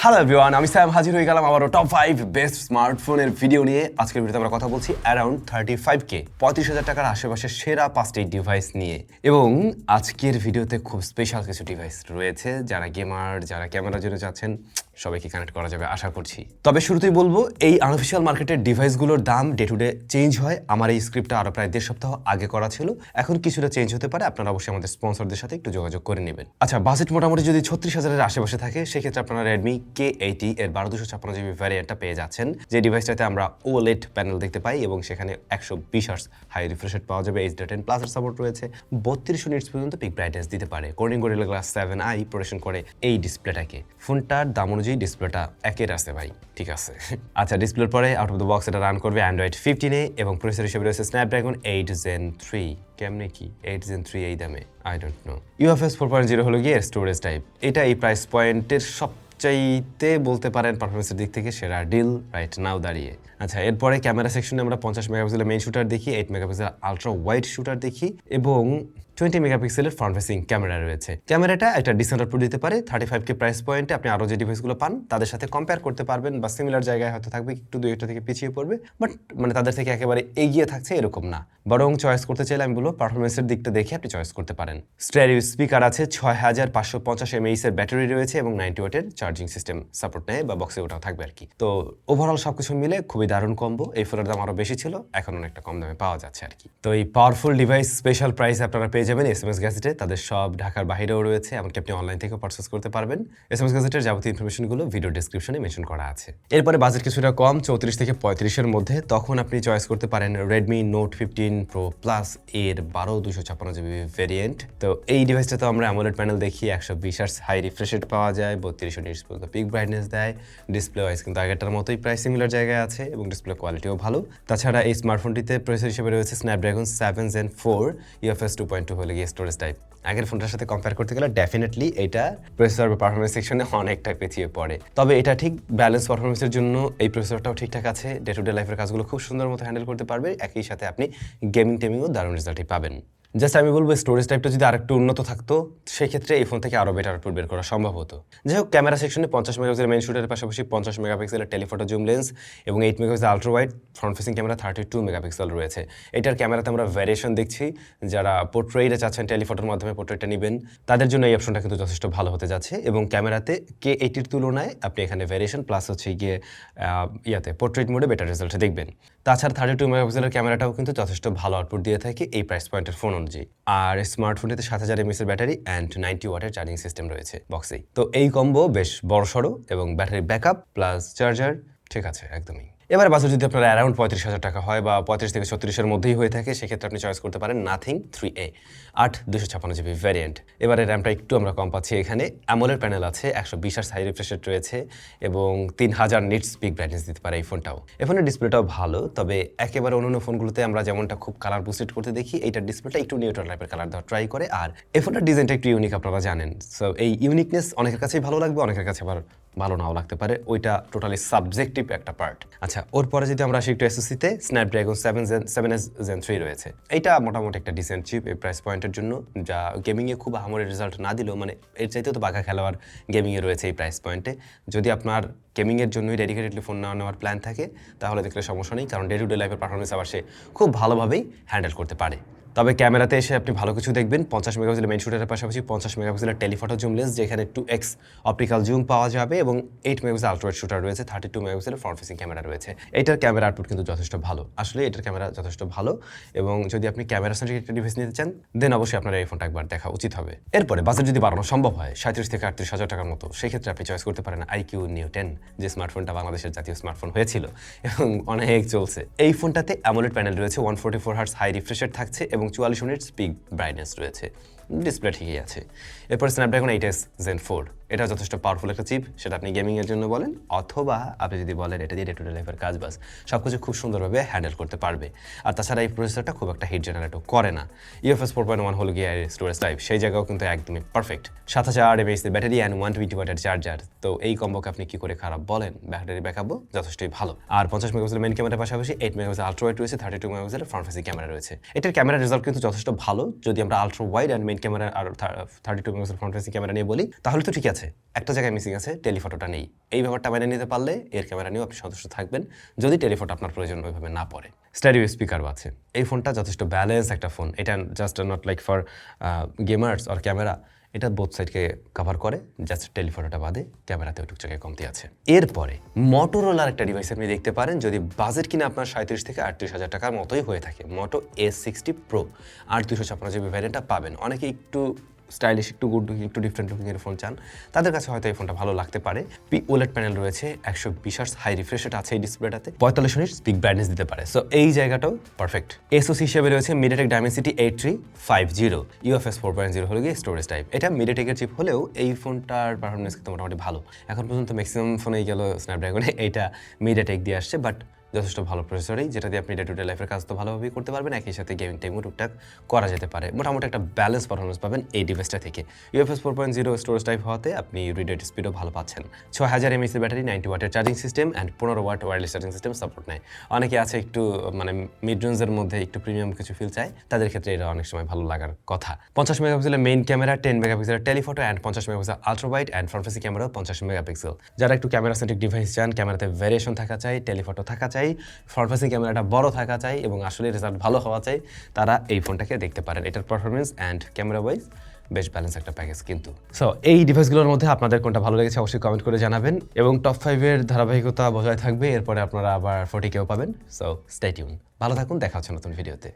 Hello everyone, আমি Sam হাজির হয়ে গেলাম আবারও টপ 5 বেস্ট স্মার্টফোনের ভিডিও নিয়ে। আজকের ভিডিওতে আমরা কথা বলছি অ্যারাউন্ড 35K 35,000 টাকার আশেপাশে সেরা 5টি ডিভাইস নিয়ে। এবং আজকের ভিডিওতে খুব স্পেশাল কিছু ডিভাইস রয়েছে। যারা গেমার, যারা ক্যামেরার জন্য যাচ্ছেন, সবাইকে কানেক্ট করা যাবে আশা করছি। তবে শুরুতেই বলবো, এই আনঅফিসিয়াল মার্কেটের ডিভাইসগুলোর দাম ডে টু ডে চেঞ্জ হয়। আমার এই স্ক্রিপ্টটা আরও প্রায় 1.5 সপ্তাহ আগে করা ছিল, এখন কিছুটা চেঞ্জ হতে পারে। আপনারা অবশ্যই আমাদের স্পন্সরদের সাথে একটু যোগাযোগ করে নেবেন। আচ্ছা, বাজেট মোটামুটি যদি 36,000-এর আশেপাশে থাকে, সেক্ষেত্রে আপনারা রেডমি K80 এর 12/256GB ভ্যারিয়েন্টটা পেয়ে যাচ্ছেন, যে ডিভাইসটাতে আমরা OLED প্যানেল দেখতে পাই এবং সেখানে 120 হার্টজ হাই রিফ্রেশ রেট পাওয়া যাবে। H10+ এর সাপোর্ট রয়েছে, 3200 নিটস পর্যন্ত পিক ব্রাইটনেস দিতে পারে। Corning Gorilla Glass 7i protection করে এই ডিসপ্লেটাকে। ফোনটার দাম অনুযায়ী ডিসপ্লেটা একের আছে ভাই, ঠিক আছে। আচ্ছা, ডিসপ্লের পরে আউট অফ দ্য বক্স এটা রান করবে Android 15-এ এবং প্রসেসর হিসেবে রয়েছে Snapdragon 8 Gen 3। কেমনে কি 8 Gen 3 এই দামে? I don't know. UFS 4.0 হলো গিয়ে স্টোরেজ টাইপ। এটা এই প্রাইস পয়েন্টের চাইতে বলতে পারেন পারফরমেন্সের দিক থেকে সেরা ডিল রাইট নাও দাঁড়িয়ে। আচ্ছা, এরপরে ক্যামেরা সেকশনে আমরা 50 মেগাপিক্সেলের মেইন শুটার দেখি, 8 মেগাপিক্সেল আলট্রা ওয়াইড শুটার দেখি এবং 20 মেগাপিক্সেলের ফ্রন্ট ফেসিং ক্যামেরা রয়েছে। ক্যামেরাটা একটা ডিসেন্ট আউটপুট দিতে পারে। 35K প্রাইস পয়েন্টে আপনি আরও যে ডিভাইসগুলো পান তাদের সাথে কম্পেয়ার করতে পারবেন, বা সিমিলার জায়গায় হয়তো থাকবে, একটু দুই একটা থেকে পিছিয়ে পড়বে, বাট মানে তাদের থেকে একেবারে এগিয়ে থাকছে এরকম না। বরং চয়েস করতে চাইলে আমি বলবো পারফরমেন্সের দিকটা দেখে আপনি চয়েস করতে পারেন। স্টেরিও স্পিকার আছে, 6550 mAh এর ব্যাটারি রয়েছে এবং 90 ওয়াটের চার্জিং সিস্টেম সাপোর্ট নেয়, বা বক্সে ওটাও থাকবে আর কি। তো ওভারঅল সবকিছু মিলে খুবই দারুণ কম্বো। এই ফোনের দাম আরও বেশি ছিল, এখন অনেকটা কম দামে পাওয়া যাচ্ছে আর কি। তো এই পাওয়ারফুল ডিভাইস স্পেশাল প্রাইস আপনারা পেয়ে যাবেন SMS গ্যাজেটে। তাদের সব ঢাকার বাইরেও রয়েছে, এমনকি আপনি অনলাইন থেকেও পারচেস করতে পারবেন। SMS গ্যাজেটের যাবতীয় ইনফরমেশনগুলো ভিডিও ডেসক্রিপশনে মেনশন করা আছে। এরপরে বাজেট কিছুটা কম, 34 থেকে 35-এর মধ্যে, তখন আপনি চয়েস করতে পারেন Redmi Note 15 Pro Plus এর 12/256GB ভেরিয়েন্ট। তো এই ডিভাইসটাতে আমরা AMOLED প্যানেল দেখি, 120 হার্টজ হাই রিফ্রেশ রেট পাওয়া যায়, 3200 নিটস পর্যন্ত পিক ব্রাইটনেস দেয়। ডিসপ্লে ওয়াইজ কিন্তু আগেরটার মতোই প্রায় সিমিলার জায়গায় আছে এবং ডিসপ্লে কোয়ালিটিও ভালো। তাছাড়া এই স্মার্টফোনটিতে প্রসেসর হিসেবে রয়েছে Snapdragon 7 Gen 4, UFS 2.2 হলে গিয়ে স্টোরেজ টাইপ। আগের ফোনটার সাথে কম্পেয়ার করতে গেলে ডেফিনেটলি এটা প্রসেসর বা পারফরমেন্স সেকশনে অনেকটা পিছিয়ে পড়ে। তবে এটা ঠিক ব্যালেন্স পারফরমেন্সের জন্য এই প্রসেসরটাও ঠিকঠাক আছে, ডে টু ডে লাইফের কাজগুলো খুব সুন্দর মতো হ্যান্ডেল করতে পারবে। একই সাথে আপনি গেমিং টেমিংও দারুণ রেজাল্টই পাবেন। জাস্ট আমি বলবো স্টোরেজ টাইপটা যদি আরেকটু উন্নত থাকতো, সেক্ষেত্রে এই ফোন থেকে আরও বেটার আউটপুট বের করা সম্ভব হতো। যাই হোক, ক্যামেরা সেকশনে 50 মেগাপিক্সেলের মেইন শুটারের পাশাপাশি 50 মেগাপিক্সেলের টেলিফটো জুম লেন্স এবং 8 megapixel ultra wide front facing camera 32 megapixel রয়েছে। এটার ক্যামেরাতে আমরা ভ্যারিয়েশন দেখছি। যারা পোর্ট্রেইটে চাচ্ছেন টেলিফটোর মাধ্যমে পোর্ট্রেটটা নেবেন, তাদের জন্য এই অপশনটা কিন্তু যথেষ্ট ভালো হতে যাচ্ছে। এবং ক্যামেরাতে K80-র তুলনায় আপনি এখানে ভ্যারিয়েশন প্লাস হচ্ছে গিয়ে পোর্ট্রেট মোডে বেটার রেজাল্ট দেখবেন। তাছাড়া 32 মেগাপিক্সেলের ক্যামেরাটাও কিন্তু যথেষ্ট ভালো আউটপুট দিয়ে থাকে এই প্রাইস পয়েন্টের ফোন অনুযায়ী। আর স্মার্টফোনটিতে 7000 mAh এর ব্যাটারি অ্যান্ড 90 ওয়াটের চার্জিং সিস্টেম রয়েছে বক্সেই। তো এই কম্বো বেশ বড়সড় এবং ব্যাটারি ব্যাকআপ প্লাস চার্জার ঠিক আছে একদমই। এবার বাজেট যদি আপনার অ্যারাউন্ড 35,000 টাকা হয় বা 35 থেকে 36-এর মধ্যেই হয়ে থাকে, সেক্ষেত্রে আপনি চয়েস করতে পারেন Nothing 3A 8/256GB ভ্যারিয়েন্ট। এবারে র্যামটা একটু আমরা কম পাচ্ছি এখানে। AMOLED প্যানেল আছে, 120 হার্টজ হাই রিফ্রেশ রেট রয়েছে এবং 3000 নিটস পিক ব্রাইটনেস দিতে পারে এই ফোনটাও। এই ফোনের ডিসপ্লেটাও ভালো, তবে একেবারে অন্যান্য ফোনগুলোতে আমরা যেমনটা খুব কালার বুস্টেড করতে দেখি, এইটার ডিসপ্লেটা একটু নিউট্রাল টাইপের কালার দেওয়া ট্রাই করে। আর এই ফোনটার ডিজাইনটা একটু ইউনিক, আপনারা জানেন। সো এই ইউনিকনেস অনেকের কাছেই ভালো লাগবে, অনেকের কাছে আবার ভালো নাও লাগতে পারে। ওইটা টোটালি সাবজেক্টিভ একটা পার্ট। আচ্ছা, ওর পরে যদি আমরা আসি একটু SoC-তে, Snapdragon 7S Gen 3 রয়েছে। এইটা মোটামুটি একটা ডিসেন্ট চিপ এই প্রাইস পয়েন্টের জন্য, যা গেমিংয়ে খুব আহামরি রেজাল্ট না দিলেও মানে এর চাইতেও তো বাঘা খেলোয়াড় গেমিংয়ে রয়েছে এই প্রাইস পয়েন্টে। যদি আপনার গেমিংয়ের জন্যই ডেডিকেটেডলি ফোন নেওয়ার প্ল্যান থাকে, তাহলে দেখলে সমস্যা নেই, কারণ ডে টু ডে লাইফের পারফরমেন্স আবার সে খুব ভালোভাবেই হ্যান্ডেল করতে পারে। তবে ক্যামেরাতে এসে আপনি ভালো কিছু দেখবেন। 50 মেগাপিক্সেলের মেইন শুটারের পাশাপাশি 50 মেগাপিক্সেলের টেলিফটো জুম লেন্স, যেখানে 2x অপটিক্যাল জুম পাওয়া যাবে এবং 8 মেগাপিক্সেল আলট্রা ওয়াইড শুটার রয়েছে, 32 মেগাপিক্সেলের ফ্রন্ট ফেসিং ক্যামেরা রয়েছে। এটার ক্যামেরা আউটপুট কিন্তু যথেষ্ট ভালো, আসলে এটার ক্যামেরা যথেষ্ট ভালো। এবং যদি আপনি ক্যামেরা সেন্ট্রিক একটা ডিভাইস নিতে চান, দেন অবশ্যই আপনার এই ফোনটা একবার দেখা উচিত হবে। এরপরে বাজেট যদি বাড়ানো সম্ভব হয় 37 থেকে 38,000 টাকার মতো, সেক্ষেত্রে আপনি চয়েস করতে পারেন IQ Neo 10, যে স্মার্টফোনটা বাংলাদেশের জাতীয় স্মার্টফোন হয়েছিল এবং অনেক চলছে। এই ফোনটাতে AMOLED প্যানেল রয়েছে, 144 হার্টজ হাই রিফ্রেশ রেট থাকছে এবং 44 নিটস পিক ব্রাইটনেস রয়েছে। ডিসপ্লে ঠিকই আছে। এরপর Snapdragon 8S Gen 4, এটা যথেষ্ট পাওয়ারফুল একটা চিপ, সেটা আপনি গেমিংয়ের জন্য বলেন অথবা আপনি যদি বলেন এটা দিয়ে ডে টু ডে লাইফের কাজ বাস সব কিছু খুব সুন্দরভাবে হ্যান্ডেল করতে পারবে। আর তাছাড়া এই প্রসেসরটা খুব একটা হিট জেনারেটও করে না। UFS 4.1 হল গিয়ে স্টোরেজ টাইপ, সেই জায়গাও কিন্তু একদমই পারফেক্ট। 7000 mAh এর ব্যাটারি অ্যান্ড 120 ওয়াটের চার্জার। তো এই কম্বোকে আপনি কি করে খারাপ বলেন? ব্যাটারি ব্যাকআপও যথেষ্টই ভালো। আর 50 মেগাপিক্সেলের মেইন ক্যামেরার পাশাপাশি 8 মেগাপিক্সেল আলট্রা ওয়াইড রয়েছে, 32 মেগাপিক্সেলের ফ্রন্ট ফেসিং ক্যামেরা রয়েছে। এটার ক্যামেরা রেজাল্ট কিন্তু যথেষ্ট ভালো যদি আমরা ultra wide and main main camera আর 32 মেগাপিক্সেল ফ্রন্ট ফেসিং ক্যামেরা নিয়ে বলি, তাহলে তো ঠিক আছে। একটা জায়গায় মিসিং আছে, টেলিফটোটা নেই। এই ব্যাপারটা মেনে নিতে পারলে এর ক্যামেরা নিয়েও আপনি সন্তুষ্ট থাকবেন, যদি টেলিফটো আপনার প্রয়োজন ওইভাবে না পড়ে। স্টেরিও স্পিকারও আছে। এই ফোনটা যথেষ্ট ব্যালেন্স একটা ফোন। এটা just not like for gamers or camera, এটা বোথ সাইডকে কভার করে, জাস্ট টেলিফটোটা বাদে ক্যামেরাতে ওইটুক জায়গায় কমতি আছে। এরপরে মোটোরোলার একটা ডিভাইস আপনি দেখতে পারেন, যদি বাজেট কিনা আপনার 37 থেকে 38 হাজার টাকার মতোই হয়ে থাকে। মোটো A60 Pro 8256 জিবি ভ্যারিয়েন্টটা পাবেন। অনেকে একটু স্টাইলিশ, একটু গুড লুকিং, একটু ডিফারেন্ট লুকিং এর ফোন চান, তাদের কাছে হয়তো এই ফোনটা ভালো লাগতে পারে। OLED প্যানেল রয়েছে, 120 হার্টজ হাই রিফ্রেশ রেট আছে এই ডিসপ্লেটাতে, 45 ইঞ্চ স্পিক ব্রাইটনেস দিতে পারে। সো এই জায়গাটাও পারফেক্ট। এসওসি হিসেবে রয়েছে MediaTek Dimensity 8350, UFS 4.0 হলো গিয়ে স্টোরেজ টাইপ। এটা MediaTek এর চিপ হলেও এই ফোনটার পারফরমেন্স কিন্তু মোটামুটি ভালো। এখন পর্যন্ত ম্যাক্সিমাম ফোনেই গেল স্ন্যাপড্রাগনে, এইটা MediaTek দিয়ে আসছে, বাট যথেষ্ট ভালো প্রসেসরই, যেটা দিয়ে আপনি ডে টু ডে লাইফের কাজ তো ভালোভাবেই করতে পারবেন, একই সাথে গেমিং টাইমও টুকটাক করা যেতে পারে। মোটামুটি একটা ব্যালেন্স পারফরমেন্স পাবেন এই ডিভাইসটা থেকে। UFS 4.0 স্টোরেজ টাইপ হওয়াতে আপনি রিড রেট স্পিডও ভালো পাচ্ছেন। 6000 mAh ব্যাটারি, 90 ওয়াটের charging system and 15 watt wireless charging system support নেয়। অনেকে আছে একটু মানে মিড রেঞ্জের মধ্যে একটু প্রিমিয়াম কিছু ফিল চায়, তাদের ক্ষেত্রে এটা অনেক সময় ভালো লাগার কথা। 50 মেগাপিক্সেলের মেইন ক্যামেরা, 10 মেগাপিক্সেলের telephoto and 50 megapixel ultra wide and front facing ক্যামেরাও 50 মেগাপিক্সেল। যারা একটু ক্যামেরা সেন্ট্রিক ডিভাইস চান, ক্যামেরাতে ভ্যারিয়েশন থাকা চাই, টেলিফটো থাকা চাই, ফ্রন্ট ফেসিং ক্যামেরাটা বড় থাকা চাই এবং আসলে রেজাল্ট ভালো হওয়া চাই, তারা এই ফোনটাকে দেখতে পারেন। এটার পারফরমেন্স অ্যান্ড ক্যামেরা ওয়াইজ বেশ ব্যালেন্স একটা প্যাকেজ কিন্তু। সো এই ডিভাইসগুলোর মধ্যে আপনাদের কোনটা ভালো লেগেছে অবশ্যই কমেন্ট করে জানাবেন, এবং টপ 5 এর ধারাবাহিকতা বজায় থাকবে। এরপরে আপনারা আবার 40 কেও পাবেন। সো স্টে টিউন, ভালো থাকুন, দেখা হচ্ছে নতুন ভিডিওতে।